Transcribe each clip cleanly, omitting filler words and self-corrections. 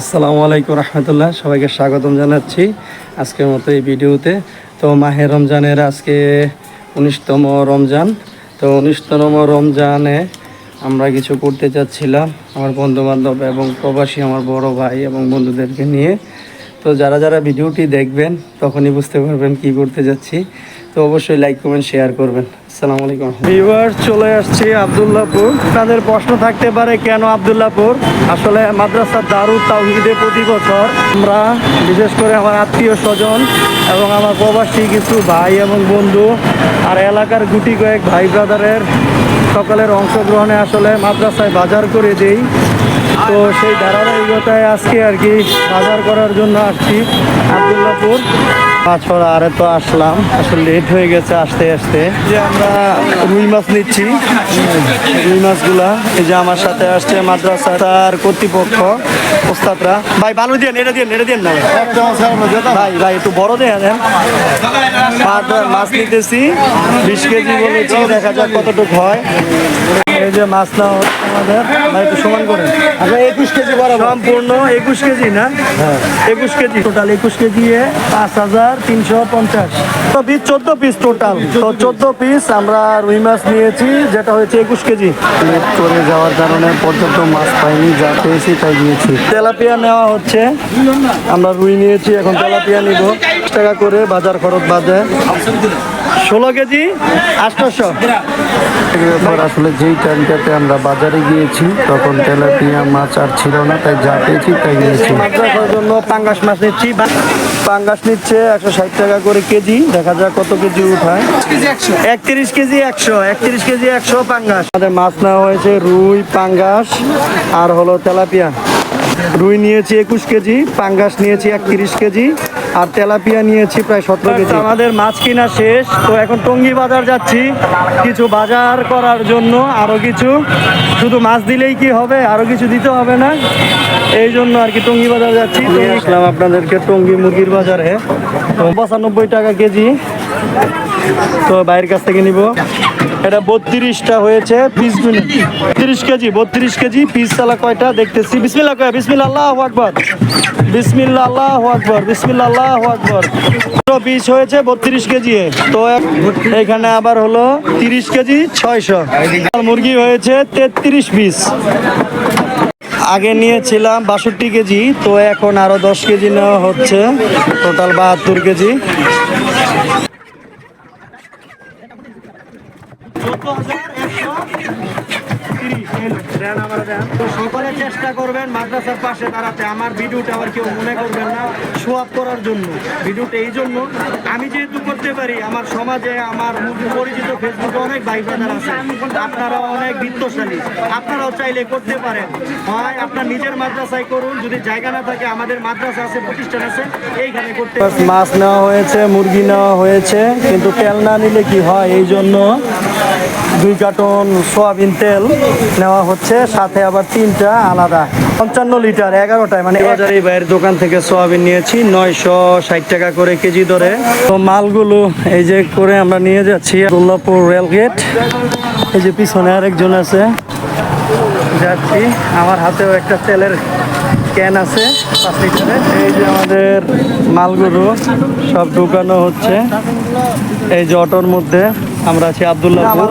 আসসালামু আলাইকুম রহমতুল্লাহ, সবাইকে স্বাগতম জানাচ্ছি আজকের মতো এই ভিডিওতে। তো মাহে রমজানের আজকে 19তম রমজান। তো 19তম রমজানে আমরা কিছু করতে চাচ্ছিলাম আমার বন্ধুবান্ধব এবং প্রবাসী আমার বড় ভাই এবং বন্ধুদেরকে নিয়ে। তো যারা যারা ভিডিওটি দেখবেন তখনই বুঝতে পারবেন কি করতে যাচ্ছি। তো অবশ্যই লাইক কমেন্ট শেয়ার করবেন। আসসালামু আলাইকুম ভিউয়ার্স, চলে আসছি আব্দুল্লাহপুর। তাদের প্রশ্ন থাকতে পারে কেন আব্দুল্লাহপুর। আসলে মাদ্রাসা দারুত তাওহীদে প্রতি বছর আমরা বিশেষ করে আমার আত্মীয় স্বজন এবং আমার প্রবাসী কিছু ভাই এবং বন্ধু আর এলাকার গুটি কয়েক ভাই ব্রাদারের সকলের অংশগ্রহণে আসলে মাদ্রাসায় বাজার করে দেই। তো সেই ধারাবাহিকতায় আজকে আর কি বাজার করার জন্য আসছি আব্দুল্লাহপুর। বছর আরে তো আসলাম, আসলে লেট হয়ে গেছে আসতে আসতে। যে আমরা রুই মাছ নিচ্ছি, রুই মাছগুলা এই যে আমার সাথে আসছে মাদ্রাসার কর্তৃপক্ষ ওস্তাদরা। ভাই ভালো দিয়ে নেড়ে দিয়ে না ভাই, ভাই একটু বড় দেন। মাছ নিতেছি 20 কেজি বলেছি, দেখা যাক কতটুকু হয়। এই যে মাছ না আমাদের ভাই একটু সমান করেন। আচ্ছা 21 কেজি বড়, সম্পূর্ণ 21 কেজি না? হ্যাঁ 21 কেজি টোটাল। 21 কেজি 5350। তো 14 পিস টোটাল। তো 14 পিস আমরা রুই মাছ নিয়েছি, যেটা হয়েছে 21 কেজি। লেট করে যাওয়ার কারণে পর্যাপ্ত মাছ পাইনি, যা পেয়েছি তাই নিয়েছি। তেলাপিয়া নেওয়া হচ্ছে, আমরা রুই নিয়েছি, এখন তেলাপিয়া নিব। 10 টাকা করে বাজার খরচ বাদে 16 কেজি 800। আসলে যেই টাইমটাতে আমরা বাজারে গিয়েছি তখন তেলাপিয়া মাছ আর ছিল না, তাই যা পেয়েছি তাই নিয়েছি। মাদ্রাসার জন্য পাঙ্গাস মাছ নিচ্ছি। পাঙ্গাস নিচ্ছে 160 টাকা করে কেজি, দেখা যাক কত কেজি উঠায়। 31 কেজি 100, 31 কেজি 100 পাঙ্গাস। আমাদের মাছ নেওয়া হয়েছে রুই, পাঙ্গাস আর হলো তেলাপিয়া। রুই নিয়েছি 21 কেজি, পাঙ্গাস নিয়েছি 31 কেজি আর তেলাপিয়া নিয়েছি প্রায় 17 কেজি। আমাদের মাছ কিনা শেষ, তো এখন টঙ্গী বাজার যাচ্ছি কিছু বাজার করার জন্য। আরও কিছু, শুধু মাছ দিলেই কি হবে, আরও কিছু দিতে হবে না, এই জন্য আর কি টঙ্গী বাজার যাচ্ছি। তো আসলাম আপনাদেরকে টঙ্গী মুরগির বাজারে। তো 95 টাকা কেজি, তো বাইরের কাছ থেকে নিব। এটা 32টা হয়েছে পিস, 30 কেজি 32 কেজি পিস। চালা কয়টা দেখতেছি। বিসমিল্লাহ কয়, বিসমিল্লাহ আল্লাহু আকবার, বিসমিল্লাহ আল্লাহু আকবার, বিসমিল্লাহ আল্লাহু আকবার। পিস হয়েছে 32 কেজি। তো এখানে আবার হলো 30 কেজি 600। মুরগি হয়েছে 33 পিস। আগে নিয়েছিলাম 62 কেজি, তো এখন আরো 10 কেজি নেওয়া হচ্ছে, টোটাল 72 কেজি। সকলে চেষ্টা করবেন মাদ্রাসার পাশে দাঁড়াতে। আমার ভিডিওটা আবার কেউ মনে করবেন না শো আপ করার জন্য। ভিডিওটা এই জন্য, আমি যেহেতু করতে পারি, আমার সমাজে আমার পরিচিত ফেসবুকে অনেক ভাই ব্রাদার আছে, আপনারা অনেক বিত্তশালী, আপনারাও চাইলে করতে পারেন। হয় আপনার নিজের মাদ্রাসায় করুন, যদি জায়গা না থাকে আমাদের মাদ্রাসা আছে, প্রতিষ্ঠান আছে, এইখানে করতে। মাছ নেওয়া হয়েছে, মুরগি নেওয়া হয়েছে, কিন্তু তেল না নিলে কি হয়, এই জন্য 2 কার্টন সোয়াবিন তেল নেওয়া হচ্ছে, সাথে আবার 3টা আলাদা 55 লিটার 11টায়। মানে বাজারে বাইরের দোকান থেকে সোয়াবিন নিয়েছি 960 টাকা করে কেজি ধরে। তো মালগুলো এই যে করে আমরা নিয়ে যাচ্ছি আব্দুল্লাহপুর রেলগেট। এই যে পিছনে আরেকজন আছে, যাচ্ছি। আমার হাতেও একটা তেলের ক্যান আছে 5 লিটারের। এই যে আমাদের মালগুলো সব ঢুকানো হচ্ছে এই যে অটোর মধ্যে। আমরা আছি আব্দুল্লাহপুর,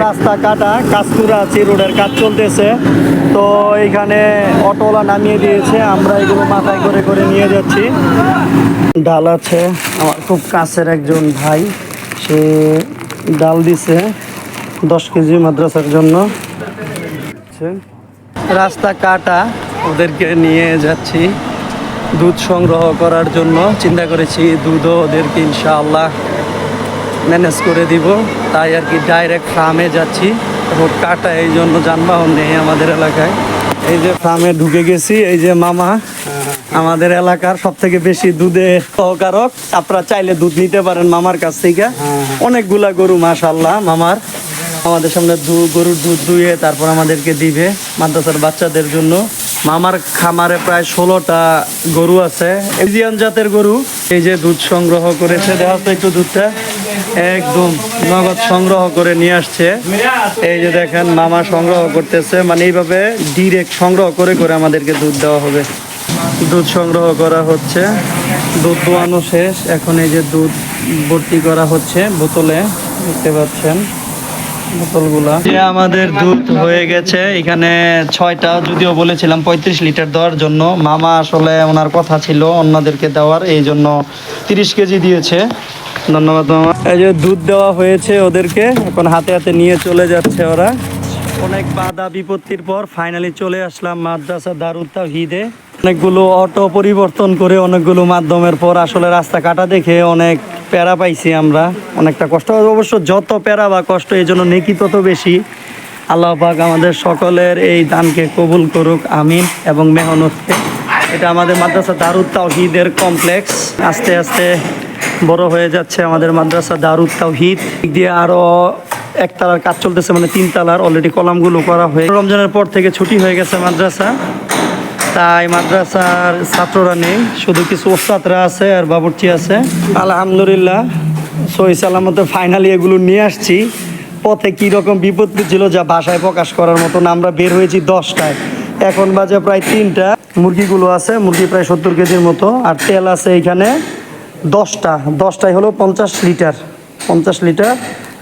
রাস্তা কাটা, কাজ করা আছে, রোডের কাজ চলতেছে। তো এইখানে অটোওয়ালা নামিয়ে দিয়েছে, আমরা এগুলো মাথায় করে করে নিয়ে যাচ্ছি। ডাল আছে, আমার খুব কাছের একজন ভাই, সে ডাল দিছে 10 কেজি মাদ্রাসার জন্য। রাস্তা কাটা, ওদেরকে নিয়ে যাচ্ছি দুধ সংগ্রহ করার জন্য। চিন্তা করেছি দুধও ওদেরকে ইনশাআল্লাহ ম্যানেজ করে দিব, তাই আর কি ডাইরেক্ট ফার্মে যাচ্ছি। রোড কাটা, এই জন্য যানবাহন নেই আমাদের এলাকায়। এই যে ফার্মে ঢুকে গেছি। এই যে মামা, আমাদের এলাকার সব থেকে বেশি দুধের সহকারক। আপনারা চাইলে দুধ নিতে পারেন মামার কাছ থেকে। অনেকগুলা গরু মাশাআল্লাহ মামার। আমাদের সামনে গরুর দুধ দুইয়ে তারপর আমাদেরকে দিবে মাদ্রাসার বাচ্চাদের জন্য। মামার খামারে প্রায় 16টা গরু আছে, এজিয়ান জাতের গরু। এই যে দুধ সংগ্রহ করেছে, দেখা তো একটু দুধটা একদম নগদ সংগ্রহ করে নিয়ে আসছে। এই যে দেখেন মামা সংগ্রহ করতেছে, মানে এইভাবে ডিরেক্ট সংগ্রহ করে করে আমাদেরকে দুধ দেওয়া হবে। দুধ সংগ্রহ করা হচ্ছে, দুধ দোয়ানো শেষ, এখন এই যে দুধ ভর্তি করা হচ্ছে বোতলে, দেখতে পাচ্ছেন বোতলগুলা। যে আমাদের দুধ হয়ে গেছে এখানে 6টা, যদিও বলেছিলাম 35 লিটার দেওয়ার জন্য, মামা আসলে ওনার কথা ছিল অন্যদেরকে দেওয়ার, এই জন্য 30 কেজি দিয়েছে। ধন্যবাদ মামা। এই যে দুধ দেওয়া হয়েছে ওদেরকে, এখন হাতে হাতে নিয়ে চলে যাচ্ছে ওরা। অনেক বাধা বিপত্তির পর ফাইনালি চলে আসলাম মাদ্রাসা দারুত তাওহীদে। অনেকগুলো অটো পরিবর্তন করে অনেকগুলো মাধ্যমের পর আসলে রাস্তা কাটা দেখে অনেক প্যারা পাইছি আমরা, অনেকটা কষ্ট। অবশ্য যত প্যারা বা কষ্ট এই জন্য নেকি তত বেশি। আল্লাহ পাক আমাদের সকলের এই দানকে কবুল করুক, আমিন। এবং মেহনতকে, এটা আমাদের মাদ্রাসা দারুত তাওহীদের কমপ্লেক্স, আস্তে আস্তে বড় হয়ে যাচ্ছে আমাদের মাদ্রাসা দারুত তাওহীদ। দিক দিয়ে আরও একতলার কাজ চলতেছে, মানে 3 তলার অলরেডি কলামগুলো করা হয়ে, রমজানের পর থেকে ছুটি হয়ে গেছে মাদ্রাসা, তাই মাদ্রাসার ছাত্ররা নেই, শুধু কিছু ওস্তাদরা আছে আর বাবুর্চি আছে। আলহামদুলিল্লাহ সহি সালামতে ফাইনালি এগুলো নিয়ে আসছি। পথে কীরকম বিপত্তি ছিল যা ভাষায় প্রকাশ করার মতো না। আমরা বের হয়েছি 10টায়, এখন বাজে প্রায় 3টা। মুরগিগুলো আছে, মুরগি প্রায় 70 কেজির মতো, আর তেল আছে এইখানে 10টায় হলো 50 লিটার, 50 লিটার।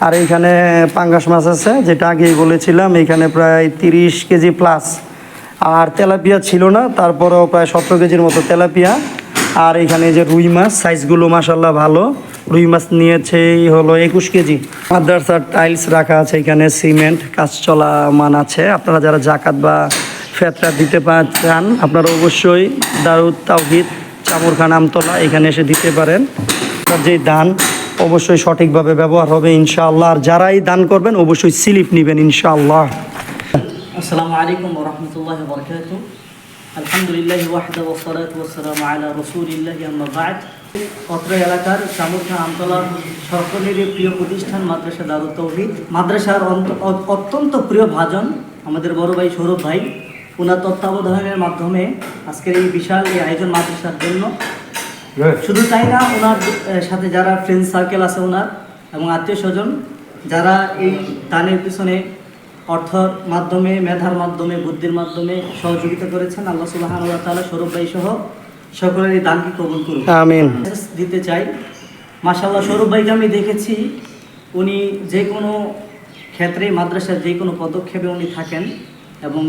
আর এইখানে পাঙ্গাস মাছ আছে, যেটা আগেই বলেছিলাম, এইখানে প্রায় 30 কেজি প্লাস। আর তেলাপিয়া ছিল না, তারপরেও প্রায় 17 কেজির মতো তেলাপিয়া। আর এখানে যে রুই মাছ, সাইজগুলো মাশাল্লাহ ভালো। রুই মাছ নিয়েছে হলো 21 কেজি। মাদ্রাসার টাইলস রাখা আছে, এখানে সিমেন্ট কাজ চলা মান আছে। আপনারা যারা জাকাত বা ফেতরা দিতে চান আপনারা অবশ্যই দারুত তাওহীদ চামুরখান আমতলা এখানে এসে দিতে পারেন। তার যে দান অবশ্যই সঠিকভাবে ব্যবহার হবে ইনশাআল্লাহ। আর যারাই দান করবেন অবশ্যই স্লিপ নেবেন ইনশাআল্লাহ। আসসালামু আলাইকুম ওয়া রাহমাতুল্লাহি ওয়া বারাকাতুহু। আলহামদুলিল্লাহি ওয়াহদা ওয়া সলাতু ওয়া সালামু আলা রাসূলিল্লাহি আম্মা বা'দ। অত্র এলাকার চামুরখান আমতলার সকলেরই প্রিয় প্রতিষ্ঠান মাদ্রাসা দারুত তাওহীদ। মাদ্রাসার অত্যন্ত প্রিয় ভাজন আমাদের বড় ভাই সৌরভ ভাই, ওনার তত্ত্বাবধানের মাধ্যমে আজকের এই বিশাল এই আয়োজন মাদ্রাসার জন্য। শুধু তাই না, ওনার সাথে যারা ফ্রেন্ড সার্কেল আছে ওনার এবং আত্মীয় স্বজন, যারা এই দানের পিছনে অর্থর মাধ্যমে, মেধার মাধ্যমে, বুদ্ধির মাধ্যমে সহযোগিতা করেছেন, আল্লাহ সুবহানাহু ওয়া তাআলা সৌরভ ভাই সহ সকলের এই দানকে কবুল করুন, আমিন। দিতে চাই, মাশাআল্লাহ সৌরভ ভাইকে আমি দেখেছি, উনি যে কোনো ক্ষেত্রে মাদ্রাসার যে কোনো পদক্ষেপে উনি থাকেন এবং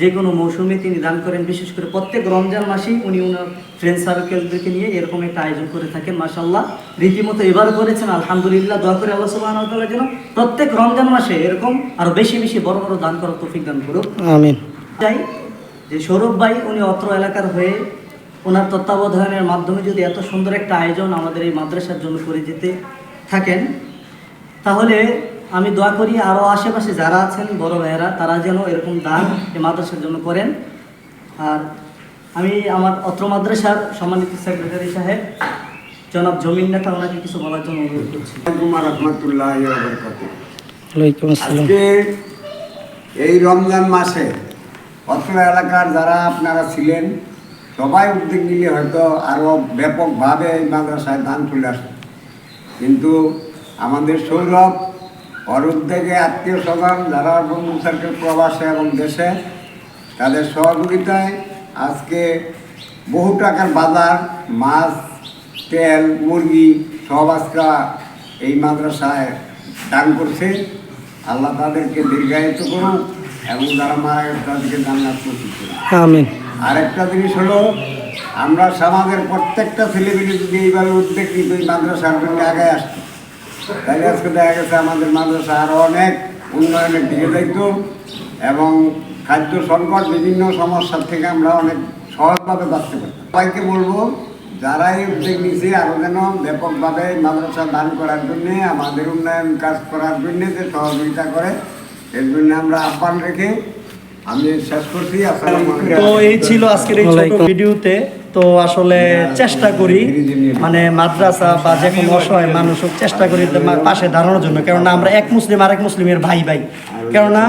যে কোনো মৌসুমে তিনি দান করেন। বিশেষ করে প্রত্যেক রমজান মাসেই উনি ওনার ফ্রেন্ড সার্কেলদেরকে নিয়ে এরকম একটা আয়োজন করে থাকেন। মাশাআল্লাহ রীতিমতো এবারও করেছেন, আলহামদুলিল্লাহ। দোয়া করে আল্লাহ সুবহানাহু ওয়া তাআলা যেন প্রত্যেক রমজান মাসে এরকম আরও বেশি বেশি বড় বড় দান করার তৌফিক দান করুক, আমিন। চাই যে সৌরভ ভাই উনি অত্র এলাকার হয়ে ওনার তত্ত্বাবধানের মাধ্যমে যদি এত সুন্দর একটা আয়োজন আমাদের এই মাদ্রাসার জন্য করে যেতে থাকেন, তাহলে আমি দোয়া করি আরও আশেপাশে যারা আছেন বড় ভাইয়েরা, তারা যেন এরকম দান এই মাদ্রাসার জন্য করেন। আর আমি আমার অত্র মাদ্রাসার সম্মানিত সেক্রেটারি সাহেব জনাব জমিন নেতা, ওনাকে কিছু বলার জন্য অনুরোধ করছি। আজকে এই রমজান মাসে অত্র এলাকার যারা আপনারা ছিলেন সবাই উদ্যোগ নিলে হয়তো আরও ব্যাপকভাবে এই মাদ্রাসায় দান চলে আসে, কিন্তু আমাদের সৌরভ ওর উদ্যোগে আত্মীয় স্বজন যারা বন্ধু সার্কেল প্রবাসে এবং দেশে, তাদের সহযোগিতায় আজকে বহু টাকার বাজার, মাছ, তেল, মুরগি সব আজকে এই মাদ্রাসায় দান করছে। আল্লাহ তাদেরকে দীর্ঘায়িত করুক এবং যারা মারা গেছে তাদেরকে জান্নাত নসিব করুক, আমিন। আরেকটা জিনিস হলো, আমরা সমাজের প্রত্যেকটা ছেলেমেয়ে যদি এইভাবে উদ্যোগ নিত এই মাদ্রাসার জন্য আগে আসতো, তাই আজকে দেখা গেছে আমাদের মাদ্রাসা আরও অনেক উন্নয়নের দিকে যাইত এবং খাদ্য সংকট বিভিন্ন সমস্যার থেকে আমরা অনেক সহজভাবে বাঁচতে পারতাম। সবাইকে বলবো যারা এই উদ্যোগ নিয়েছে আরও যেন ব্যাপকভাবে মাদ্রাসা দান করার জন্যে, আমাদের উন্নয়ন কাজ করার জন্যে যে সহযোগিতা করে, এর জন্য আমরা আহ্বান রেখে আমি শেষ করছি। আসসালামু আলাইকুম। তো এই ছিল আজকের এই ছোট ভিডিওতে। তো আসলে চেষ্টা করি মানে মাদ্রাসা বা যে কোনো অসহায় মানুষ হোক চেষ্টা করি পাশে দাঁড়ানোর জন্য, কেননা আমরা এক মুসলিম আরেক মুসলিমের ভাই ভাই। কেননা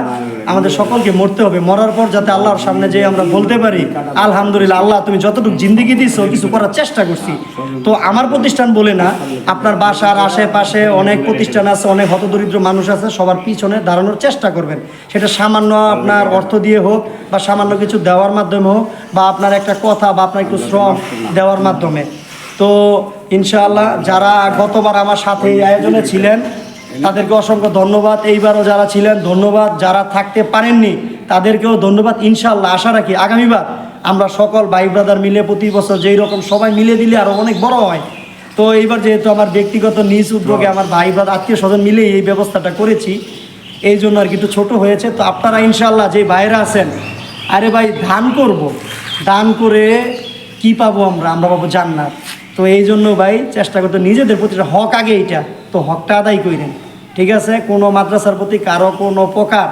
আমাদের সকলকে মরতে হবে, মরার পর যাতে আল্লাহর সামনে যে আমরা বলতে পারি আলহামদুলিল্লাহ আল্লাহ তুমি যতটুকু জিন্দিগি দিছো কিছু করার চেষ্টা করছি। তো আমার প্রতিষ্ঠান বলে না, আপনার বাসার আশেপাশে অনেক প্রতিষ্ঠান আছে, অনেক হতদরিদ্র মানুষ আছে, সবার পিছনে দাঁড়ানোর চেষ্টা করবেন। সেটা সামান্য আপনার অর্থ দিয়ে হোক বা সামান্য কিছু দেওয়ার মাধ্যমে হোক বা আপনার একটা কথা বা আপনার একটু শ্রম দেওয়ার মাধ্যমে। তো ইনশাআল্লাহ যারা গতবার আমার সাথে এই আয়োজনে ছিলেন তাদেরকে অসংখ্য ধন্যবাদ, এইবারও যারা ছিলেন ধন্যবাদ, যারা থাকতে পারেননি তাদেরকেও ধন্যবাদ। ইনশাআল্লাহ আশা রাখি আগামীবার আমরা সকল ভাই ব্রাদার মিলে প্রতি বছর যেই রকম সবাই মিলে দিলে আরও অনেক বড় হয়। তো এইবার যেহেতু আমার ব্যক্তিগত নিজ উদ্যোগে আমার ভাই ব্রাদার আত্মীয় স্বজন মিলে এই ব্যবস্থাটা করেছি, এই জন্য আর কি একটু ছোটো হয়েছে। তো আপনারা ইনশাআল্লাহ যে ভাইরা আছেন, আরে ভাই দান করব, দান করে কি পাবো আমরা পাবো জান্নাত। তো এই জন্য ভাই চেষ্টা করতে নিজেদের প্রতি হক আগে এইটা, তো হকটা আদায় করেন, ঠিক আছে? কোনো মাদ্রাসার প্রতি কারো কোনো প্রকার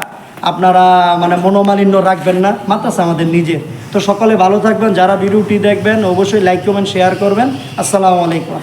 আপনারা মানে মনোমালিন্য রাখবেন না, মাদ্রাসা আমাদের নিজের। তো সকলে ভালো থাকবেন, যারা ভিডিওটি দেখবেন অবশ্যই লাইক কমেন্ট শেয়ার করবেন। আসসালামু আলাইকুম।